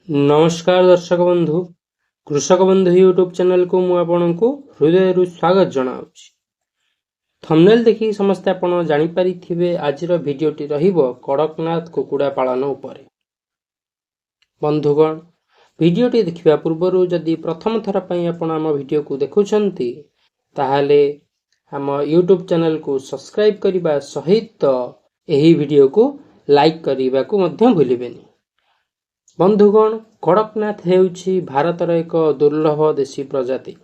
नमस्कार दर्शक बंधु कृषक बंधु यूट्यूब चैनल को मु आपनकु हृदय स्वागत जनाउछि। थंबनेल देखि समस्त आपण जानि परिथिबे आजिर भिडियोटी रहिबो कड़कनाथ कुकुड़ा पालन उपरे। बंधुगण भिडियोटी देखिबा पूर्वरु जदि प्रथम थर पई आपण हम भिडियो को देखुछंती ताहाले हम यूट्यूब चैनल को सब्सक्राइब करिबा सहित एही भिडियो को लाइक करिबा को मध्य भूलिबेनी। बंधुगण कड़कनाथ हेउछि भारतर एक दुर्लभ देशी प्रजाति।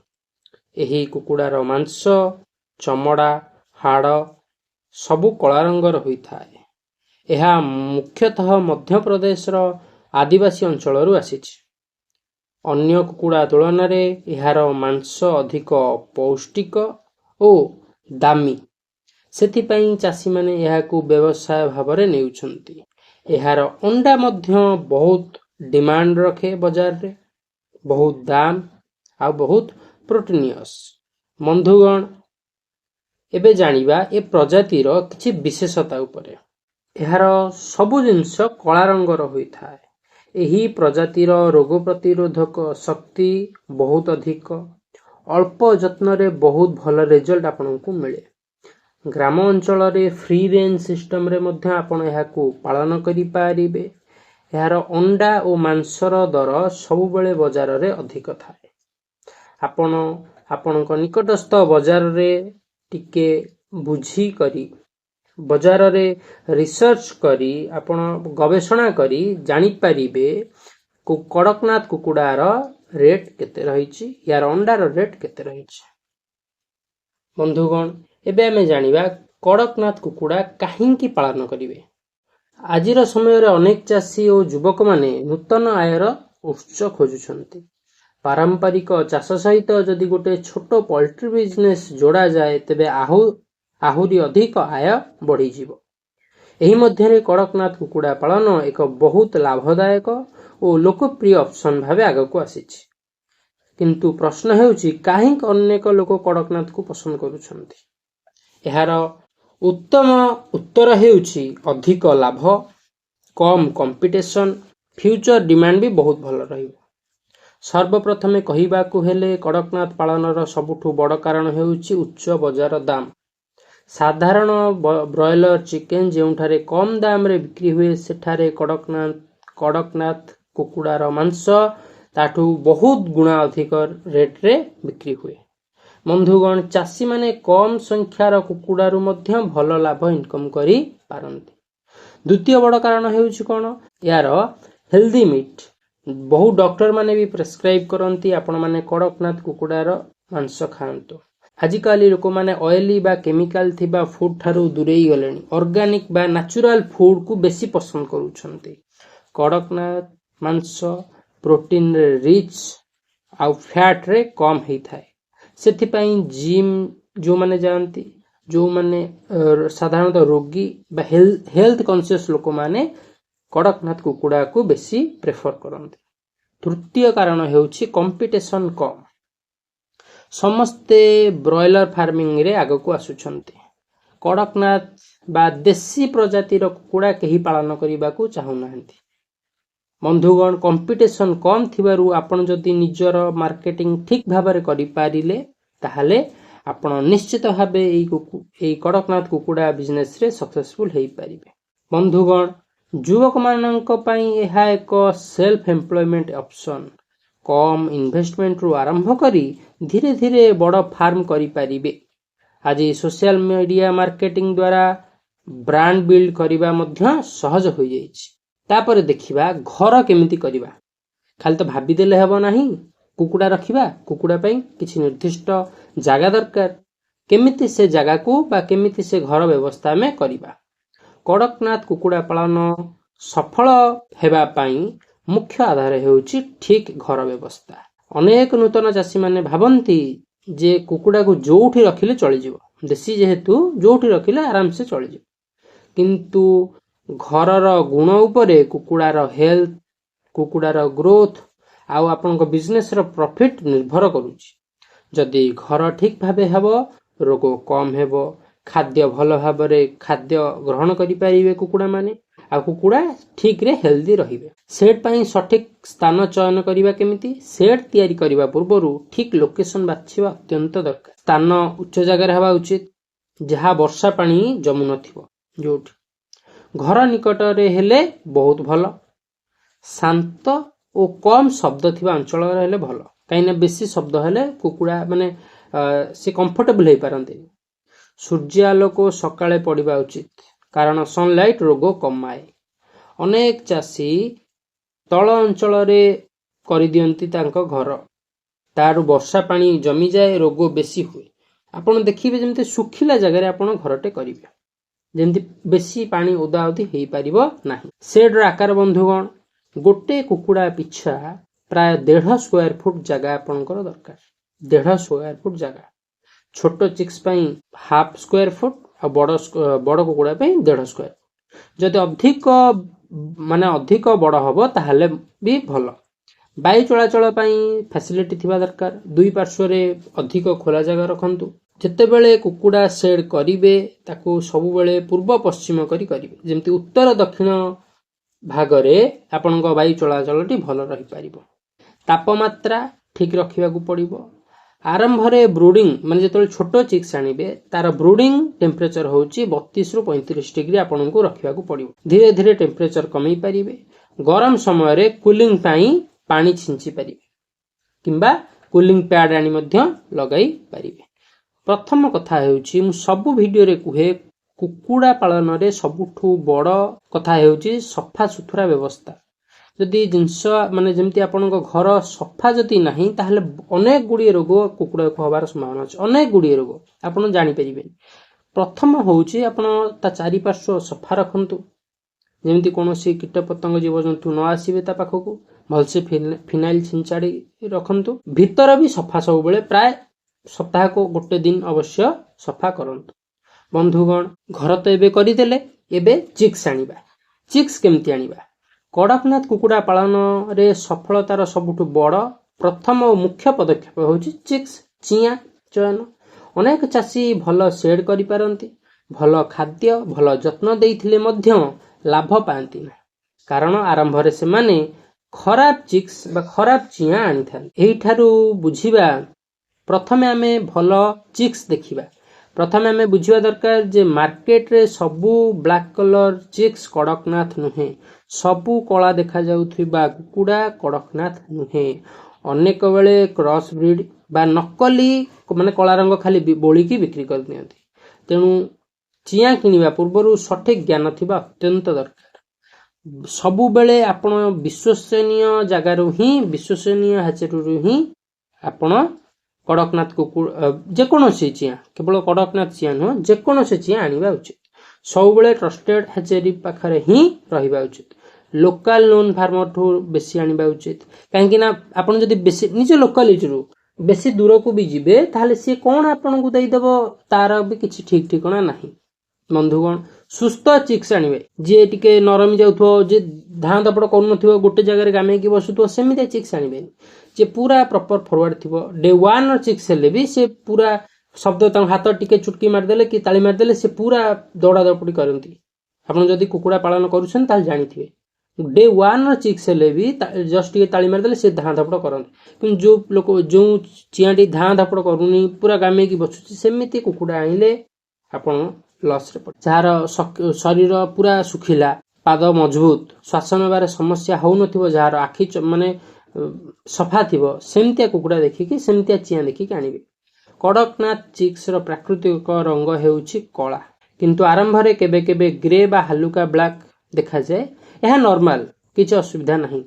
एही कुकुड़ार मांस चमड़ा हाड़ सबु कला रंगर होइथाए। एहा मुख्यतः मध्य प्रदेश आदिवासी अंचल आसीछि। अन्य कुकुड़ा तुलन में एहार मांस अधिक पौष्टिक और दामी, सेथिपई चाषी माने एहाकू व्यवसाय भाव में नेउछंती। एहार अंडा मध्य बहुत डिमांड रखे बाजार रे, बहुत दाम आ बहुत प्रोटीनियस। बंधुगण एबे जानिबा ए प्रजातिर किछि विशेषता उपरे। एहार सबु जिंस कला रंगर होइथाए। एही प्रजातिर रोग प्रतिरोधक शक्ति बहुत अधिक। अल्प जत्न रे बहुत भल रिजल्ट आपनकू मिले। ग्राम अंचल रे फ्री रेंज सिस्टम रे मध्य आपण एहाकू पालन करि पारिबे। एहार अंडा और मांसर दर सबु बेले बाजार रे अधिक थाए। आपण आपनक निकटस्थ बाजार रे टिके बुझी करी बाजार रे रिसर्च करी आपण गवेषणा करी जानि पारिबे कड़कनाथ कुकुड़ार रेट केते रहिछि, यार अंडार रेट केते रहिछि। बंधुगण एबे आमे जानिबा कड़कनाथ कुकुड़ा काहींकी पालन करिवे। आजिर समय रे अनेक चाषी और युवक माने नूतन आयर उत्स खोजुछंती। पारंपरिक चाष सहित जदि गोटे छोट पोल्ट्री बिजनेस जोड़ा जाए तेबे आहुरी अधिक आय बढ़ी जीवो। एही मध्यरे कड़कनाथ कुकुड़ा पालन एक बहुत लाभदायक और लोकप्रिय ऑप्शन भावे आगको आसीछि। किंतु प्रश्न हेउछि काहींक अनेक लोक कड़कनाथ को पसंद करूछंती। एहार उत्तम उत्तर हेउछि अधिक लाभ, कम कंपटीशन, फ्यूचर डिमांड भी बहुत भल रहिबो। सर्वप्रथमे कहिबाकू हेले कड़कनाथ पालनर सबुठु बड़ कारण हेउछि उच्च बाजार दाम। साधारण ब्रॉयलर चिकेन जेउठारे कम दाम रे बिक्री हुए सेठारे कड़कनाथ कुकुड़ार मांस ताठू बहुत गुणा अधिक रेट रे बिक्री हुए। बंधुगण चाषी माने कम संख्यार कुकुड़ारू मध्य भल लाभ इनकम करी पारंती। द्वितीय बड़ कारण हेउछि कोन, यार हेल्दी मीट। बहु डॉक्टर माने भी प्रेस्क्राइब करंती आपण माने कड़कनाथ कुकुड़ार मांस खांतु। आजिकाली लोक माने ऑयली बा केमिकल थिबा फूड ठारू दूरेई गलेनी। ऑर्गेनिक बा नेचुरल फूड को बेसी पसंद करूछंती। कड़कनाथ मांस प्रोटीन रे रिच आ फैट रे कम हेइथाय। सेथिपई जिम जो माने जानती, जो माने साधारणतः रोगी बा हेल्थ कॉन्शियस लोक माने कड़कनाथ कुकुड़ा को बेसी प्रेफर करते। तृतीय कारण हेउछि कंपटीशन कम। समस्ते ब्रॉयलर फार्मिंग रे आगको आसुछंती। कड़कनाथ बा देशी प्रजातिर कुकुड़ा केही पालन करिबा को चाहुनाहंती। बंधुगण कंपटीशन कम थिबारु आपण जदि निजर मार्केटिंग ठीक भाबरे करि पारिले ताहाले आपण निश्चित भाबे एई कड़कनाथ कुकुड़ा बिजनेस रे सक्सेसफुल हेई पारिबे। बंधुगण युवक मानक पई एहा एक सेल्फ एम्प्लॉयमेंट ऑप्शन। कम इन्वेस्टमेंट रु आरंभ करी धीरे धीरे बड़ फार्म करि पारिबे। आज सोशल मीडिया मार्केटिंग द्वारा ब्रांड बिल्ड करिबा मध्य सहज होई जाईछि। तापर देखिबा घर केमिति करिबा। खाली तो भाबी देले हेबो नाही। कुकुड़ा रखिबा, कुकुड़ा पई किछि निर्दिष्ट जागा दरकार। केमिति से जागा को बा केमिति से घर व्यवस्था में करिबा। कड़कनाथ कुकुड़ा पालन सफल हेबा पई मुख्य आधार हेउछि ठीक घर व्यवस्था। अनेक नूतन चाषी माने भाबंती जे कुकुड़ा को जोठी रखिले चली जिवो। देशी जेहेतु जोठी रखिले आराम से चली जिवो। किंतु घरर गुण उपरे कुकुड़ार हेल्थ, कुकुड़ार ग्रोथ आउ आपनक बिजनेस रो प्रॉफिट निर्भर करूछि। जदि घर ठीक भाबे हेबो, रोग कम हेबो, खाद्य भल भाबरे खाद्य ग्रहण करि पारिबे कुकुड़ा माने, आ कुकुड़ा ठीक रे हेल्दी रहिबे। सेड पई सठिक स्थान चयन करिबा केमिति सेड तयारी करिबा पूर्वरु ठीक लोकेशन बाछिबा अत्यंत दरकार। स्थान उच्च जगह हेबा उचित जहा वर्षा पानी जमु नथिबो। जोठी घर निकट रे हेले बहुत भलो। शांत ओ कम शब्द थिबा अंचल रे हेले भलो काइना बेसी शब्द हेले कुकुड़ा माने से कंफर्टेबल हे पारंते। सूर्य आलोक सकाळे पड़िबा उचित कारण सनलाइट रोग कमाए। अनेक चाषी तल अंचल रे करि दियंती तांको घर तारु वर्षा पानी जमी जाए रोग बेसी हुए। आपण देखिबे जेमते सुखिला जगह रे आपण घरटे करिवे जेमते बेसी पानी ओदा ओदी हेई परिबो नाही। सेड रा आकार बंधुगण गोटे कुकुड़ा पिछा प्राय 1.5 स्क्वायर फुट जगह आपनकर दरकार। 1.5 स्क्वायर फुट जगह छोटो चिक्स पई हाफ स्क्वायर फुट आ बड़ कुकुड़ा पई 1.5 स्क्वायर फुट। जदि अधिक बड़ हबो ताहले भी भलो। वायु चलाचल पई फैसिलिटी थिबा दरकार। दुई पार्श्व रे अधिक खोला जगह रखंतु। जेतेबेले कुकुड़ा सेड करिवे ताकू सबु बेले पूर्व पश्चिम करिवे जेमति उत्तर दक्षिण भागरे आपनक वायु चलाचलटी भल रही पारिबो। तापमात्रा ठीक रखिबा को पड़िबो। आरंभ रे ब्रूडिंग माने जेतले छोटो चिक्स आनिबे तार ब्रूडिंग टेम्परेचर होउची 32 रु 35 डिग्री आपनकू रखिबा को पड़िबो। धीरे धीरे टेम्परेचर कमी पारिबे। गरम समय रे कूलिंग पाई पानी छिंची पारिबे किंबा कूलिंग पैड आनी मध्य लगाई पारिबे। प्रथम कथा हेउची मु सब वीडियो रे कुहे कुकुड़ा पालन रे सबुठू बड़ कथा हेउची सफा सुथरा व्यवस्था। जदि जिंस माने जेमति आपनक घर सफा जति नाही ताहले अनेक गुडी रोग कुकुड़ा को हबार संभावना अछि। अनेक गुडी रोग आपन जानि परिबे। प्रथम होउची आपन ता चारि पार्श्व सफा रखंतु जेमति कोनोसी कीट पतंग जीव जंतु न आसीबे ता पाखकू। भलसे फिनाइल छिंचाड़ी रखंतु। भीतर भी सफा सब बेले प्राय सप्ताह को गोटे दिन अवश्य सफा करंतु। बंधुगण घर तो एबे करिदेले एबे चिक्स आनिबा। चिक्स केमति आनिबा? कड़कनाथ कुकुड़ा पालन रे सफलतार सबुठू बड़ प्रथम और मुख्य पदक्षेप होउची चिक्स चिया चयन। अनेक चाषी भल सेड करि पारंती। भल खाद्य भल जत्न देइथिले मध्य लाभ पांती ना कारण आरंभ रे से माने खराब चिक्स बा खराब चिया आनी थान। एही थारु बुझिबा प्रथमे आमे भल चिक्स देखिबा। प्रथमे आमे बुझिबा दरकार जे मार्केट रे सबु ब्लैक कलर चिक्स कड़कनाथ नुहे। सबु कला देखा जाउथिबा कुकुड़ा कड़कनाथ नुहे। अनेक बेले क्रॉस ब्रीड बा नकली माने कला रंग खाली बोली की बिक्री कर दियंती। तेनु चिया किनिबा पूर्वरु सठिक ज्ञान थिबा अत्यंत दरकार। सबु बेले आपण विश्वसनीय जगारु ही विश्वसनीय हैचेरु ही आपण कड़कनाथ कुकुड़ा जेकोसी चिया केवल कड़कनाथ चिया नुह जेकोसी चिया आनिबा उचित। सब बेले ट्रस्टेड हैचेरी पाखरे ही रहिबा उचित। लोकल नोन फार्मर ठू बेसी आनिबा उचित काहेकि ना आपण जदी बेसी निज लोकालिटी रु बेसी दूर को भी जिबे ताहले से कोन आपण को देई देबो तार भी किछि ठीक ठिकाना नाही। बंधुगण सुस्थ चिक्स आनिबे जे टिके नरमी जाउथो जे धान दपड़ करू नथिबो गोटे जगह रे गामे की बसुथो सेमिते चिक्स आनिबे जे पूरा प्रॉपर फॉरवर्ड थिबो। डे 1 चिक्स हेले भी से पूरा शब्द ता हाथ टिके चुटकी मार देले कि ताली मार देले से पूरा दौड़ा दौड़ी करंती। आपण जदी कुकुड़ा पालन करूछन ताल जानिथिबे डे 1 चिक्स हेले भी जस्ट टिके ताली मार देले से धान दपड़ करंती। कि जो लोक जो चियाटी धान दपड़ करूनी पूरा गामे की बसुची सेमिते कुकुड़ा आइले आपण लॉस रे पड़। जार शरीर पूरा सुखिला पाद मजबूत श्वास नेबार समस्या हो नथिबो जार आखि माने सफा थिबो सेमतिया कुकुड़ा देखिकी सेमतिया चिया देखिकी आनिबे। कड़कनाथ चिक्स रो प्राकृतिक रंग हेउची कला किंतु आरंभ रे केबे केबे ग्रे बा हलुका ब्लैक देखा जाए। यह नॉर्मल किछ असुविधा नहीं।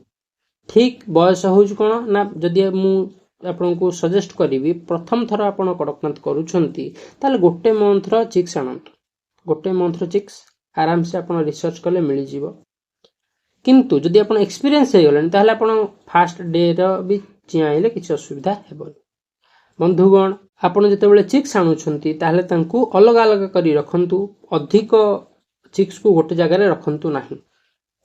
ठीक बयस होउछ कोन ना जदी मु आपन को सजेस्ट करिवि प्रथम थर आपन कड़कनाथ करूछंती ताले गोटे मंथ रो चिक्स आनंतु। गोटे मंथ रो चिक्स आराम से आपन रिसर्च कले मिली जिवो। किंतु जदि आपण एक्सपीरियंस हे गलन ताहले आपण फर्स्ट डे रो भी चिया आइले किछ असुविधा हेबो। बंधुगण आपण जेतेबेले चिक्स आनुछंती ताहले तांकू अलग अलग करी रखंतु। अधिक चिक्स को गोटे जगह रे रखंतु नाही।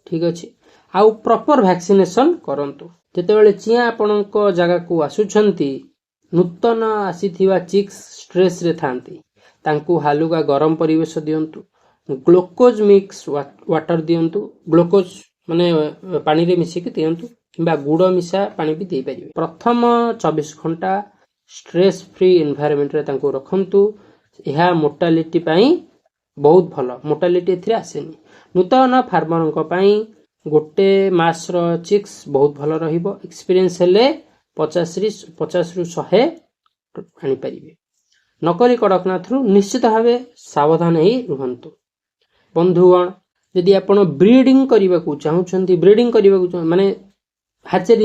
ठीक अछि। आउ प्रॉपर वैक्सीनेशन करंतु। जेतेबेले चिया आपणक जगह को आसुछंती नूतन आसीथिबा चिक्स स्ट्रेस रे थांती तांकू हालुका गरम परिवेश दियंतु। ଗ୍ଲୁକୋଜ୍ ମିକ୍ସ ୱାଟର ଦିଅନ୍ତୁ। ଗ୍ଲୁକୋଜ୍ ମାନେ ପାଣିରେ ମିଶିକି ଦିଅନ୍ତୁ କିମ୍ବା ଗୁଡ଼ ମିଶା ପାଣି ବି ଦେଇପାରିବେ। ପ୍ରଥମ 24 ଘଣ୍ଟା ଷ୍ଟ୍ରେସ୍ ଫ୍ରି ଏନ୍ଭାୟରମେଣ୍ଟରେ ତାଙ୍କୁ ରଖନ୍ତୁ। ଏହା ମୋର୍ଟାଲିଟି ପାଇଁ ବହୁତ ଭଲ। ମୋର୍ଟାଲିଟି ଏଥିରେ ଆସେନି। ନୂତନ ଫାର୍ମରଙ୍କ ପାଇଁ ଗୋଟେ ମାସର ଚିକ୍ସ ବହୁତ ଭଲ ରହିବ। ଏକ୍ସପିରିଏନ୍ସ ହେଲେ 50ରୁ 100 ଆଣିପାରିବେ। ନକଲି କଡ଼କନାଥରୁ ନିଶ୍ଚିତ ଭାବେ ସାବଧାନ ହେଇ ରୁହନ୍ତୁ। ବନ୍ଧୁଗଣ, ଯଦି ଆପଣ ବ୍ରିଡିଂ କରିବାକୁ ଚାହୁଁଛନ୍ତି, ମାନେ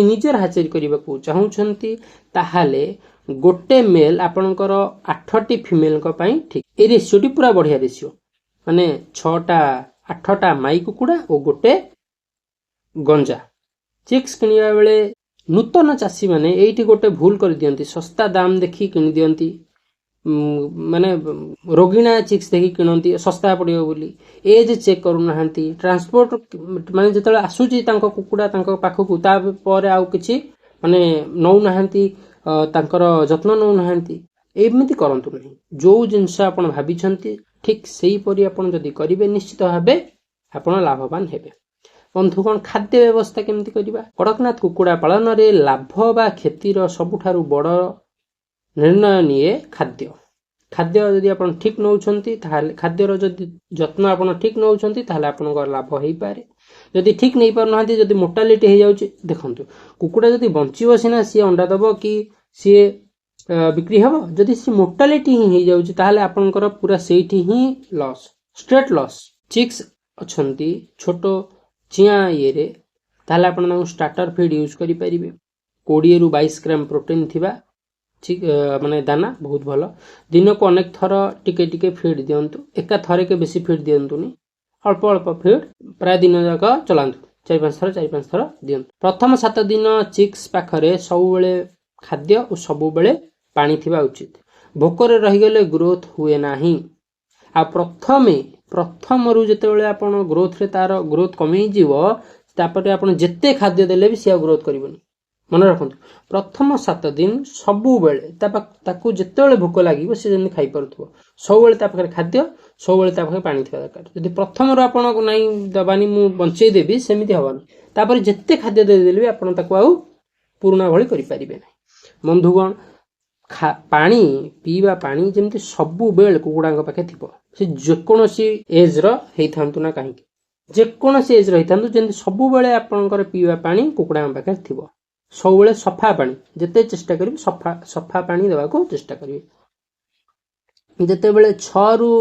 ନିଜର ହାଚେରୀ କରିବାକୁ ଚାହୁଁଛନ୍ତି, ତାହେଲେ ଗୋଟେ ମେଲ୍ ଆପଣଙ୍କର 8ଟି ଫିମେଲଙ୍କ ପାଇଁ ଠିକ୍। এই ରେସିଓଟି ପୁରା ବଢିଆ ରେସିଓ, ମାନେ 8ଟା ମାଇ କୁକୁଡ଼ା ଓ ଗୋଟେ ଗଞ୍ଜା। ଚିକ୍ସ କିଣିବା ବେଳେ ନୂତନ ଚାଷୀ ମାନେ ଏଇଠି ଗୋଟେ ଭୁଲ କରିଦିଅନ୍ତି। ଶସ୍ତା ଦାମ ଦେଖି କିଣିଦିଅନ୍ତି, ମାନେ ରୋଗିଣା ଚିକ୍ସ ଦେଖି କିଣନ୍ତି ଶସ୍ତା ପଡ଼ିବ ବୋଲି। ଏଜ୍ ଚେକ୍ କରୁନାହାନ୍ତି। ଟ୍ରାନ୍ସପୋର୍ଟ ମାନେ ଯେତେବେଳେ ଆସୁଛି ତାଙ୍କ କୁକୁଡ଼ା ତାଙ୍କ ପାଖକୁ, ତାପରେ ଆଉ କିଛି ମାନେ ନେଉନାହାନ୍ତି, ତାଙ୍କର ଯତ୍ନ ନେଉନାହାନ୍ତି। ଏମିତି କରନ୍ତୁ ନାହିଁ। ଯୋଉ ଜିନିଷ ଆପଣ ଭାବିଛନ୍ତି ଠିକ୍ ସେଇପରି ଆପଣ ଯଦି କରିବେ, ନିଶ୍ଚିତ ଭାବେ ଆପଣ ଲାଭବାନ ହେବେ। ବନ୍ଧୁଗଣ, ଖାଦ୍ୟ ବ୍ୟବସ୍ଥା କେମିତି କରିବା? କଡ଼କନାଥ କୁକୁଡ଼ା ପାଳନରେ ଲାଭ ବା କ୍ଷତିର ସବୁଠାରୁ ବଡ଼ ନିର୍ଣ୍ଣୟ ନିଏ ଖାଦ୍ୟ। ଖାଦ୍ୟ ଯଦି ଆପଣ ଠିକ୍ ନେଉଛନ୍ତି, ତାହେଲେ ଖାଦ୍ୟର ଯଦି ଯତ୍ନ ଆପଣ ଠିକ୍ ନେଉଛନ୍ତି, ତାହେଲେ ଆପଣଙ୍କର ଲାଭ ହେଇପାରେ। ଯଦି ଠିକ୍ ନେଇପାରୁନାହାନ୍ତି, ଯଦି ମୋର୍ଟାଲିଟି ହେଇଯାଉଛି, ଦେଖନ୍ତୁ କୁକୁଡ଼ା ଯଦି ବଞ୍ଚିବ ସିନା ସିଏ ଅଣ୍ଡା ଦେବ କି ସିଏ ବିକ୍ରି ହେବ। ଯଦି ସେ ମୋର୍ଟାଲିଟି ହିଁ ହେଇଯାଉଛି, ତାହେଲେ ଆପଣଙ୍କର ପୁରା ସେଇଠି ହିଁ ଲସ୍, ଷ୍ଟ୍ରେଟ୍ ଲସ୍। ଚିକ୍ସ ଅଛନ୍ତି ଛୋଟ ଚିଆଁ ଇଏରେ, ତାହେଲେ ଆପଣ ତାଙ୍କୁ ଷ୍ଟାର୍ଟର ଫିଡ୍ ୟୁଜ୍ କରିପାରିବେ। 20ରୁ 22 ଗ୍ରାମ ପ୍ରୋଟିନ୍ ଥିବା ମାନେ ଦାନା ବହୁତ ଭଲ। ଦିନକୁ ଅନେକ ଥର ଟିକେ ଟିକେ ଫିଡ୍ ଦିଅନ୍ତୁ। ଏକା ଥରକେ ବେଶୀ ଫିଡ୍ ଦିଅନ୍ତୁନି, ଅଳ୍ପ ଅଳ୍ପ ଫିଡ୍ ପ୍ରାୟ ଦିନ ଯାକ ଚଳାନ୍ତୁ। 4-5 ଥର ଦିଅନ୍ତୁ। ପ୍ରଥମ 7 ଦିନ ଚିକ୍ସ ପାଖରେ ସବୁବେଳେ ଖାଦ୍ୟ ଓ ସବୁବେଳେ ପାଣି ଥିବା ଉଚିତ। ଭୋକରେ ରହିଗଲେ ଗ୍ରୋଥ ହୁଏ ନାହିଁ। ଆଉ ପ୍ରଥମରୁ ଯେତେବେଳେ ଆପଣ ତାର ଗ୍ରୋଥ କମିଯିବ, ତାପରେ ଆପଣ ଯେତେ ଖାଦ୍ୟ ଦେଲେ ବି ସିଏ ଆଉ ଗ୍ରୋଥ କରିବନି। ମନେ ରଖନ୍ତୁ, ପ୍ରଥମ 7 ଦିନ ସବୁବେଳେ ତାକୁ ଯେତେବେଳେ ଭୋକ ଲାଗିବ ସେ ଯେମିତି ଖାଇପାରୁଥିବ, ସବୁବେଳେ ତା ପାଖରେ ଖାଦ୍ୟ, ସବୁବେଳେ ତା ପାଖରେ ପାଣି ଥିବା ଦରକାର। ଯଦି ପ୍ରଥମରୁ ଆପଣ ନାଇଁ ଦେବାନି, ମୁଁ ବଞ୍ଚେଇ ଦେବି, ସେମିତି ହବନି। ତାପରେ ଯେତେ ଖାଦ୍ୟ ଦେଇଦେଲେ ବି ଆପଣ ତାକୁ ଆଉ ପୁରୁଣା ଭଳି କରିପାରିବେ ନାହିଁ। ବନ୍ଧୁଗଣ, ପିଇବା ପାଣି ଯେମିତି ସବୁବେଳେ କୁକୁଡ଼ାଙ୍କ ପାଖେ ଥିବ। ସେ ଯେକୌଣସି ଏଜ୍ର ହେଇଥାନ୍ତୁ ନା କାହିଁକି, ଯେକୌଣସି ଏଜ୍ର ହେଇଥାନ୍ତୁ, ଯେମିତି ସବୁବେଳେ ଆପଣଙ୍କର ପିଇବା ପାଣି କୁକୁଡ଼ାଙ୍କ ପାଖରେ ଥିବ। ସବୁବେଳେ ସଫା ପାଣି, ଯେତେ ଚେଷ୍ଟା କରିବେ ସଫା ପାଣି ଦେବାକୁ ଚେଷ୍ଟା କରିବେ। ଯେତେବେଳେ 6ରୁ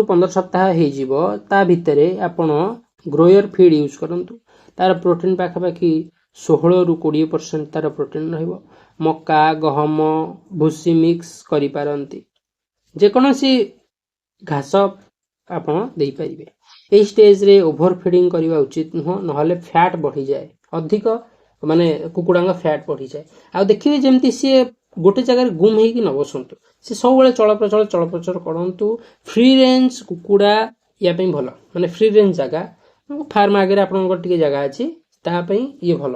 15 ସପ୍ତାହ ହେଇଯିବ, ତା ଭିତରେ ଆପଣ ଗ୍ରୋୟର ଫିଡ୍ ୟୁଜ୍ କରନ୍ତୁ। ତାର ପ୍ରୋଟିନ୍ ପାଖାପାଖି 16ରୁ 20% ତାର ପ୍ରୋଟିନ୍ ରହିବ। ମକା, ଗହମ, ଭୁସି ମିକ୍ସ କରିପାରନ୍ତି। ଯେକୌଣସି ଘାସ ଆପଣ ଦେଇପାରିବେ। ଏହି ଷ୍ଟେଜରେ ଓଭର ଫିଡିଂ କରିବା ଉଚିତ ନୁହଁ, ନହେଲେ ଫ୍ୟାଟ୍ ବଢିଯାଏ। ଅଧିକ ମାନେ କୁକୁଡ଼ାଙ୍କ ଫ୍ୟାଟ୍ ବଢିଯାଏ। ଆଉ ଦେଖିବେ ଯେମିତି ସିଏ ଗୋଟେ ଜାଗାରେ ଗୁମ୍ ହେଇକି ନ ବସନ୍ତୁ, ସେ ସବୁବେଳେ ଚଳପ୍ରଚଳ କରନ୍ତୁ। ଫ୍ରି ରେଞ୍ଜ କୁକୁଡ଼ା ୟା ପାଇଁ ଭଲ, ମାନେ ଫ୍ରି ରେଞ୍ଜ ଜାଗା, ଫାର୍ମ ଆଗରେ ଆପଣଙ୍କର ଟିକେ ଜାଗା ଅଛି, ତା ପାଇଁ ଇଏ ଭଲ।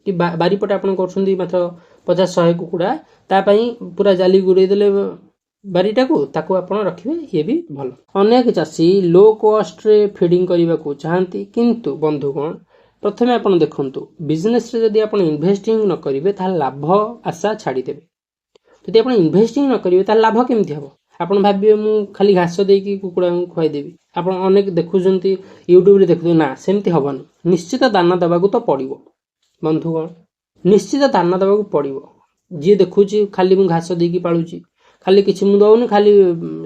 କି ବାରିପଟେ ଆପଣ କରୁଛନ୍ତି ମାତ୍ର 50-100 କୁକୁଡ଼ା, ତା ପାଇଁ ପୁରା ଜାଲି ଗୁଡ଼େଇ ଦେଲେ ବାରିଟାକୁ, ତାକୁ ଆପଣ ରଖିବେ, ଇଏ ବି ଭଲ। ଅନେକ ଚାଷୀ ଲୋ କଷ୍ଟରେ ଫିଡିଂ କରିବାକୁ ଚାହାନ୍ତି, କିନ୍ତୁ ବନ୍ଧୁଗଣ, ପ୍ରଥମେ ଆପଣ ଦେଖନ୍ତୁ, ବିଜନେସରେ ଯଦି ଆପଣ ଇନଭେଷ୍ଟିଂ ନ କରିବେ, ତାହେଲେ ଲାଭ ଆଶା ଛାଡ଼ିଦେବେ। ଯଦି ଆପଣ ଇନଭେଷ୍ଟିଂ ନ କରିବେ, ତାହେଲେ ଲାଭ କେମିତି ହେବ? ଆପଣ ଭାବିବେ ମୁଁ ଖାଲି ଘାସ ଦେଇକି କୁକୁଡ଼ାଙ୍କୁ ଖୁଆଇଦେବି। ଆପଣ ଅନେକ ଦେଖୁଛନ୍ତି, ୟୁଟ୍ୟୁବରେ ଦେଖୁଛନ୍ତି, ନା ସେମିତି ହବନି। ନିଶ୍ଚିତ ଦାନା ଦେବାକୁ ତ ପଡ଼ିବ। ବନ୍ଧୁଗଣ, ନିଶ୍ଚିତ ଦାନା ଦେବାକୁ ପଡ଼ିବ। ଯିଏ ଦେଖୁଛି ଖାଲି ମୁଁ ଘାସ ଦେଇକି ପାଳୁଛି, ଖାଲି କିଛି ମୁଁ ଦଉନି, ଖାଲି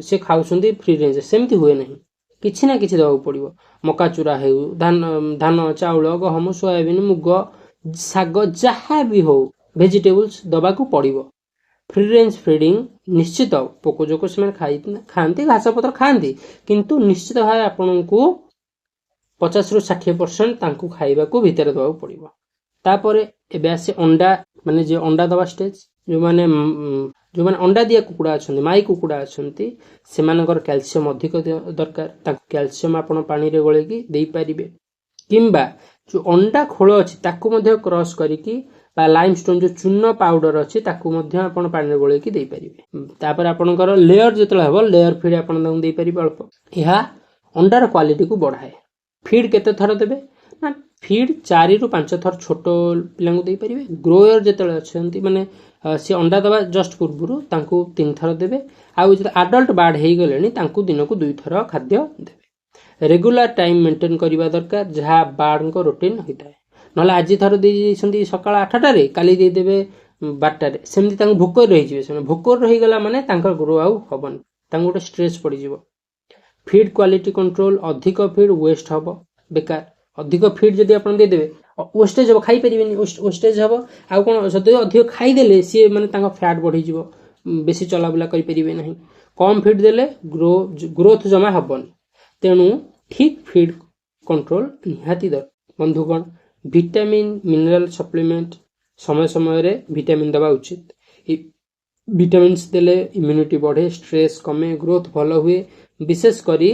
ସେ ଖାଉଛନ୍ତି ଫ୍ରି ରେଞ୍ଜ, ସେମିତି ହୁଏ ନାହିଁ। କିଛି ନା କିଛି ଦେବାକୁ ପଡ଼ିବ। ମକା ଚୁରା ହେଉ, ଧାନ, ଚାଉଳ, ଗହମ, ସୋୟାବିନ୍, ମୁଗ, ଶାଗ, ଯାହା ବି ହଉ ଭେଜିଟେବୁଲ୍ସ ଦେବାକୁ ପଡ଼ିବ। ଫ୍ରି ରେଞ୍ଜ ଫିଡିଂ ନିଶ୍ଚିତ ପୋକଜୋକ ସେମାନେ ଖାଆନ୍ତି, ଘାସ ପତ୍ର ଖାଆନ୍ତି, କିନ୍ତୁ ନିଶ୍ଚିତ ଭାବେ ଆପଣଙ୍କୁ 50ରୁ 60% ତାଙ୍କୁ ଖାଇବାକୁ ଭିତରେ ଦେବାକୁ ପଡ଼ିବ। ତାପରେ ଏବେ ଆସେ ଅଣ୍ଡା, ମାନେ ଯେ ଅଣ୍ଡା ଦେବା ଷ୍ଟେଜ। ଯେଉଁମାନେ ଅଣ୍ଡା ଦିଆ କୁକୁଡ଼ା ଅଛନ୍ତି, ମାଇ କୁକୁଡ଼ା ଅଛନ୍ତି, ସେମାନଙ୍କର କ୍ୟାଲସିୟମ ଅଧିକ ଦରକାର। ତାଙ୍କୁ କ୍ୟାଲସିୟମ ଆପଣ ପାଣିରେ ଗୋଳେଇକି ଦେଇପାରିବେ, କିମ୍ବା ଯେଉଁ ଅଣ୍ଡା ଖୋଳ ଅଛି ତାକୁ ମଧ୍ୟ କ୍ରସ୍ କରିକି बा लाइमस्टोन जो चून पाउडर अच्छी आपण पानी गोलैकी दे पारे। तापर आपणकर लेयर जो हम लेयर फीड आपन दे पारे अल्प। यह अंडार क्वालिटी को बढ़ाए। फीड केते थर देबे ना फीड 4 रु 5 थर छोट पिला दे पारे। ग्रोयर जो अच्छा माने सी अंडा दबा जस्ट पूर्व 3 थर देबे। आउ जो आडल्ट बार्ड हो गले दिन को 2 थर खाद्य देबे। रेगुलर टाइम मेंटेन करबा दरकार जहाँ बार्ड को रूटीन होता है। ना आज थर दे सका 8टारे काली देदेवे 12टारे सेमती भोक रही भोक रहीगला माने ग्रो आउ हबन गोटे स्ट्रेस पड़ जाव। फीड क्वालिटी कंट्रोल अधिक फीड वेस्ट हम बेकार। अधिक फीड जदि आप देदेवे वेस्टेज हम खाई पारे वेस्टेज हम आउ कौन जब अधिक खाईदे सी मैंने फैट बढ़ी बेसी चलाबुला करें ना। कम फीड देले ग्रोथ जमा हेनी। तेणु ठीक फीड कंट्रोल निहाती दर। बंधुगण विटामिन मिनरल सप्लीमेंट समय समय रे विटामिन दबा उचित। विटामिन्स देले इम्यूनिटी बढ़े स्ट्रेस कमे ग्रोथ भल हुए। विशेष करी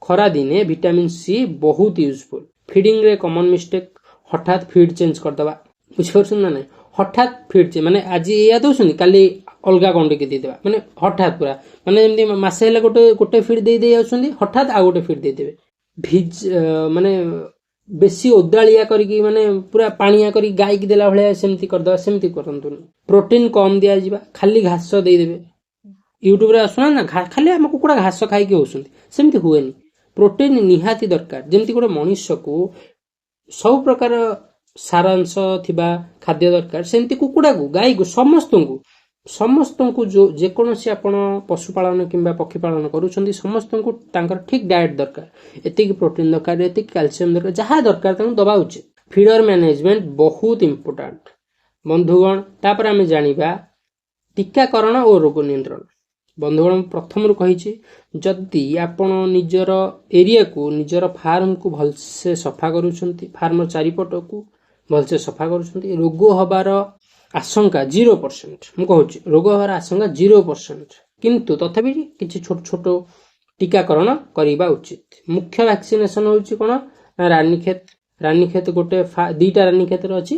खरा दिने विटामिन सी बहुत यूजफुल। फीडिंग रे कॉमन मिस्टेक हठात फीड चेंज कर दबा बुझिपारछन ना नहीं। हठात फीड चेंज माने आज या दोसुनी काली अलगा कोंडे के देदेबा माने हठात पूरा माने जेमती मासे हेला गोटे फीड दे दे आउछंदी हठात आ गोटे फीड दे देबे। भिज माने बेसी ओदालिया करी माने पूरा पानिया करी गाय की देला भले सेमती कर दबा सेमती करंतुनी। प्रोटीन कम दिया जिबा खाली घास दे देबे। यूट्यूब रे आसुना ना खाली हम कुकुड़ा घास खाई के होसुंती सेमती हुएनी। प्रोटीन निहाती दरकार। जेमती गोटे मनुष्य को सब प्रकार सारांश थिबा खाद्य दरकार सेमती कुकुड़ा को गाय को समस्त को जो जेकोसी आपण पशुपालन किंबा पक्षी पालन करूछंती समस्त को तांकर ठीक डाइट दरकार। एतिक प्रोटीन दरकार एतिक कैल्शियम दरकार जहाँ दरकार तांको दबा उचित। फीडर मैनेजमेंट बहुत इंपोर्टेंट बंधुगण। तापर आमे जानिबा टीकाकरण और रोग नियंत्रण। बंधुगण प्रथम रु कहिछि जदि आपण निजर एरिया को निजर फार्म को भलसे सफा करूछंती फार्म चारिपट को भलसे सफा करूछंती रोग हबार आशंका 0%। मु कहूँ रोग हबार आशंका 0%। किंतु तथापि किछि छोट छोट टीकाकरण करिबा उचित। मुख्य वैक्सीनेशन होछि कोन रानीखेत गोटे 2टा रानीखेत अछि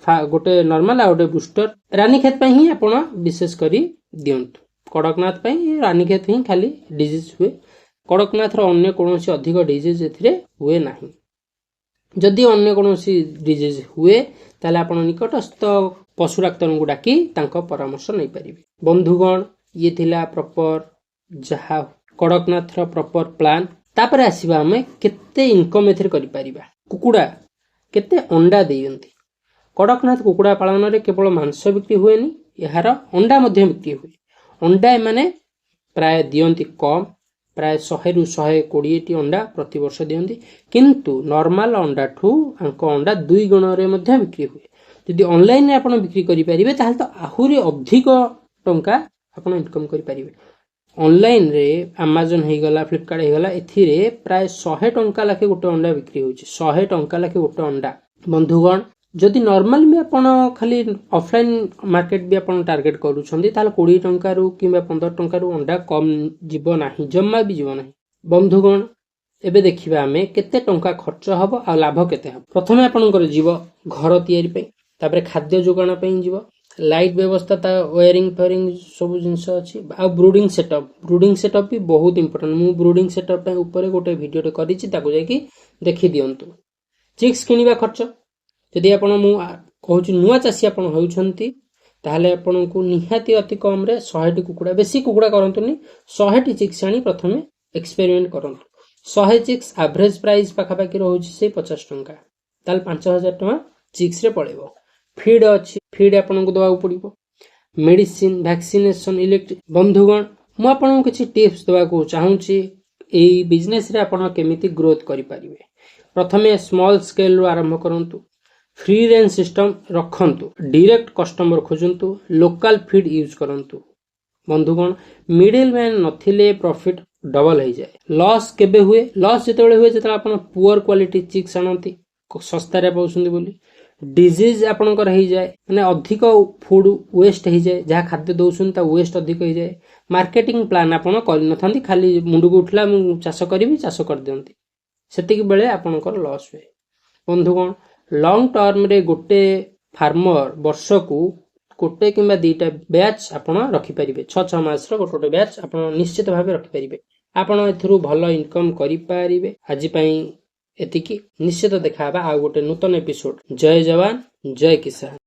गोटे नॉर्मल आ गोटे बूस्टर। रानीखेत पई ही आपण विशेष करी दियंतु। कड़कनाथ पई रानीखेत ही खाली डिजीज हुए। कड़कनाथ रो अन्य कोनोसी अधिक डिजीज एथिरे हुए नाही। जदि अन्य कोनोसी डिजीज हुए ताले आपण निकटस्थ पशु डाक्तर को डाकी तांको परामर्श नहीं पारिबे। बंधुगण ये थिला प्रॉपर जहा कड़कनाथ रो प्रॉपर प्लान। तापर आसीबा हमें केते इनकम एथिर करि पारिबा। कुकुड़ा केते अंडा देयंती। कड़कनाथ कुकुड़ा पालन रे केवल मांस बिक्री हुएनी यार अंडा मध्य बिक्री हुए। अंडा माने प्राय दियंती कम प्राय 100 रु 120 अंडा प्रति वर्ष दियंती। किंतु नॉर्मल अंडा ठू अंक अंडा 2 गुण रे मध्य बिक्री हुए। यदि ऑनलाइन रे आपण बिक्री करि परिबे ताहाल तो आहुरी अधिक टंका आपण इनकम करि परिबे। ऑनलाइन रे अमेज़न हे गला फ्लिपकार्ट हे गला एथिरे प्राय 100 टंका लाखे गोटे अंडा बिक्री होछि। 100 टंका लाखे गोटे अंडा। बंधुगण जदि नॉर्मल में आपण खाली ऑफलाइन मार्केट भी आपण टार्गेट करूछंदी ताहाल 20 टंका रु किबा 15 टंका रु अंडा कम जीव नाही जम्मा भी जीव नाही। बंधुगण एबे देखिबा हमें केते टंका खर्च हबो आ लाभ केते हबो। प्रथमे आपनकर जीव घर तयारी पई तापर खाद्य जोगाण पई जीव लाइट व्यवस्था ता वायरिंग फेयरिंग सब जिंस अछि। आ ब्रूडिंग सेटअप भी बहुत इंपोर्टेंट। मु ब्रूडिंग सेटअप पे ऊपर गोटे वीडियो रे करिछि ताको जाई कि देखि दियंतु। चिक्स किनिबा खर्च यदि आपण मु कहूछि नुआ चासी आपण होउछंती ताहले आपण को निहाती अति कम रे 100 टी कुकुड़ा बेसी कुकुड़ा करंतुनी 100 टी चिक्स आनी प्रथमे एक्सपेरिमेंट करंतु। 100 चिक्स एवरेज प्राइस पाखा पाखी रहउछि से 50 टंका ताल 5000 टंका चिक्स रे पड़ेबो। फीड अछि फीड आपण को दबाउ पड़िबो। Medicine vaccination electric. बंधुगण मु आपण को किछि टिप्स दबा को चाहूछि एई बिजनेस रे आपण केमिति ग्रोथ करि परिबे। प्रथमे स्मॉल स्केल रो आरंभ करंतु। फ्री रेंज सिस्टम रखंतु। डायरेक्ट कस्टमर खोजंतु। लोकल फीड यूज करंतु। बंधुगण मिडिल मैन नथिले प्रॉफिट डबल हो जाए। लॉस केबे हुए लॉस जेतेबेले हुए जेतेबेले आपण पुअर क्वालिटी चिक्स आनंती सस्ता रे पाउछंदी बोली। डिजीज आपणकर हो जाए माने अधिक फूड वेस्ट हो जाए जहाँ खाद्य दौसन ता वेस्ट अधिक हो जाए। मार्केटिंग प्लान आपण करि नथांती खाली मुंडू को उठला मु चाष करिवि चाष कर दियंती सेतिक बेले आपणकर लॉस हुए। बंधुगण लॉन्ग टर्म रे गोटे फार्मर वर्षकू गोटे कि दुईटा बैच आपण रखिपारे 6 मासर गोटे गोटे बैच आप निश्चित भाव रखिपारे आपण एथरू भल इनकम करें। आज एतिकी निश्चित देखा आ गोटे नूतन एपिसोड। जय जवान जय किसान।